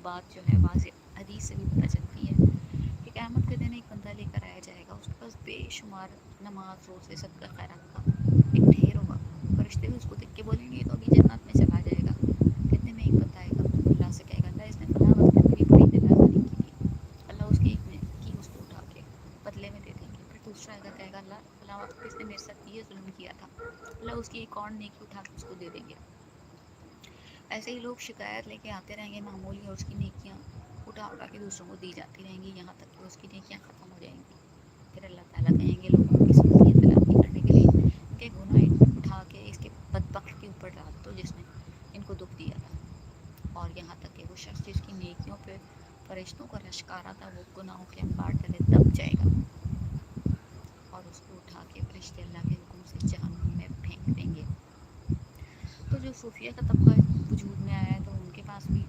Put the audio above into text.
بات جو ہے واضح حدیث سے بھی پتہ چلتی ہے کہ قیامت کے دن ایک بندہ لے کر آیا جائے گا، اس کے پاس بے شمار نماز روزے صدقہ خیرات کا ایک ڈھیر ہوگا. فرشتے بھی اس کو دیکھ کے بولیں گے یہ تو ابھی جنت میں چلا جائے گا. کتنے میں ایک بندہ آئے گا، اللہ سے کہے گا اللہ اس نے فلاں وقت میں میری بڑی نافرمانی کی تھی. اللہ اس کی ایک نیکی اس کو اٹھا کے بدلے میں دے دیں گے. پھر دوسرا آئے گا، کہے گا اللہ فلاں وقت اس نے میرے ساتھ یہ ظلم کیا تھا، اللہ اس کی ایک اور نیکی اٹھا کے اس کو دے دیں گے. ایسے ہی لوگ شکایت لے کے آتے رہیں گے معمولی، اور اس کی نیکیاں اٹھا اٹھا کے دوسروں کو دی جاتی رہیں گی یہاں تک کہ اس کی نیکیاں ختم ہو جائیں گی. پھر اللہ تعالیٰ کہیں گے لوگوں کی سنگیاں تلافی کرنے کے لیے ان کے گناہ اٹھا کے اس کے بدبخت کے اوپر ڈال دو جس نے ان کو دکھ دیا تھا. اور یہاں تک کہ وہ شخص جس کی نیکیوں پہ فرشتوں کا لشکارا تھا وہ گناہوں کے انبار تلے دب جائے گا، اور اس کو اٹھا کے فرشتے اللہ کے حکم سے جہنم میں پھینک دیں گے. تو جو صوفیہ کا طبقہ وجود میں آیا ہے تو ان کے پاس بھی